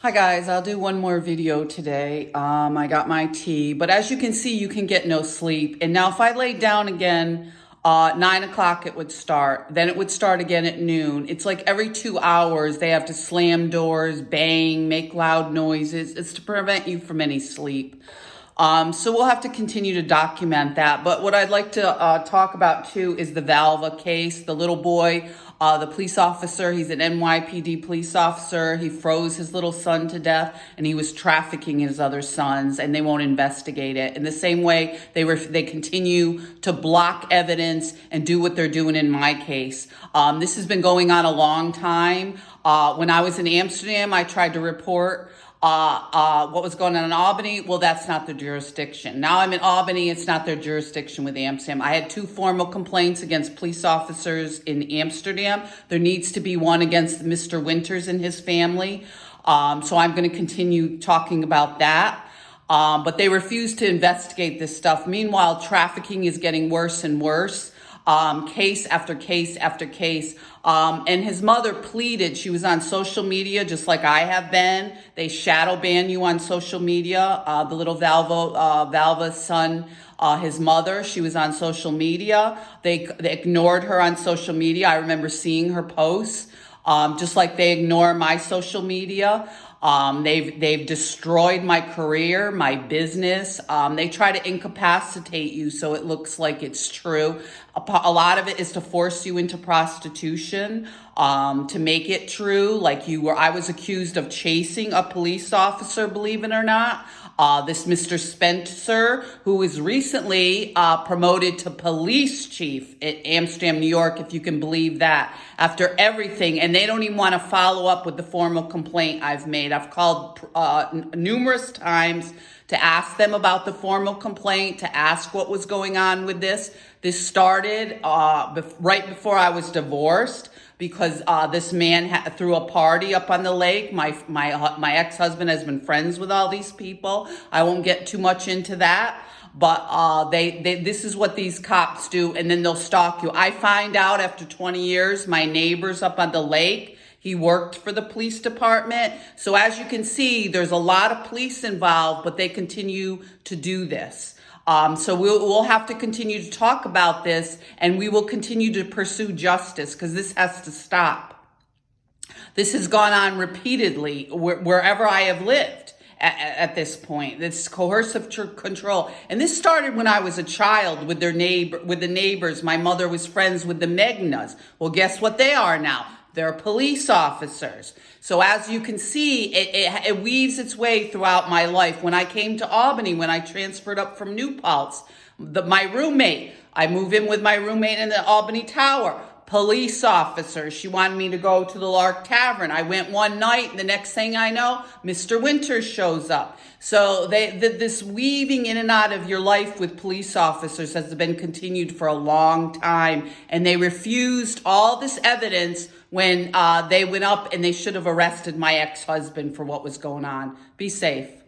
Hi guys, I'll do one more video today. I got my tea, but as you can see, you can get no sleep. And now if I laid down again, 9 o'clock it would start. Then it would start again at noon. It's like every 2 hours they have to slam doors, bang, make loud noises. It's to prevent you from any sleep. So we'll have to continue to document that. But what I'd like to talk about too is the Valva case. The little boy, the police officer, he's an NYPD police officer. He froze his little son to death and he was trafficking his other sons, and they won't investigate it. In the same way, they continue to block evidence and do what they're doing in my case. This has been going on a long time. When I was in Amsterdam, I tried to report what was going on in Albany. Well, that's not their jurisdiction. Now I'm in Albany. It's not their jurisdiction with Amsterdam. I had 2 formal complaints against police officers in Amsterdam. There needs to be one against Mr. Winters and his family. So I'm going to continue talking about that. But they refuse to investigate this stuff. Meanwhile, trafficking is getting worse and worse. Case after case after case. And his mother pleaded. She was on social media just like I have been. They shadow ban you on social media. The little Valva's son, his mother, she was on social media. They ignored her on social media. I remember seeing her posts, just like they ignore my social media. They've destroyed my career, my business. They try to incapacitate you so it looks like it's true. A lot of it is to force you into prostitution, to make it true. Like I was accused of chasing a police officer, believe it or not. This Mr. Spencer, who was recently promoted to police chief at Amsterdam, New York, if you can believe that, after everything. And they don't even want to follow up with the formal complaint I've made. I've called numerous times to ask them about the formal complaint, to ask what was going on with this. This started right before I was divorced, because this man threw a party up on the lake. My ex-husband has been friends with all these people. I won't get too much into that, but this is what these cops do, and then they'll stalk you. I find out after 20 years, my neighbors up on the lake, he worked for the police department. So as you can see, there's a lot of police involved, but they continue to do this. So we'll have to continue to talk about this, and we will continue to pursue justice, because this has to stop. This has gone on repeatedly wherever I have lived at this point. This coercive control. And this started when I was a child with the neighbors. My mother was friends with the Megnas. Well, guess what they are now? They're police officers. So as you can see, it weaves its way throughout my life. When I came to Albany, when I transferred up from New Paltz, my roommate, I moved in with my roommate in the Albany Tower, police officer. She wanted me to go to the Lark Tavern. I went one night, and the next thing I know, Mr. Winters shows up. So this weaving in and out of your life with police officers has been continued for a long time, and they refused all this evidence when they went up, and they should have arrested my ex-husband for what was going on. Be safe.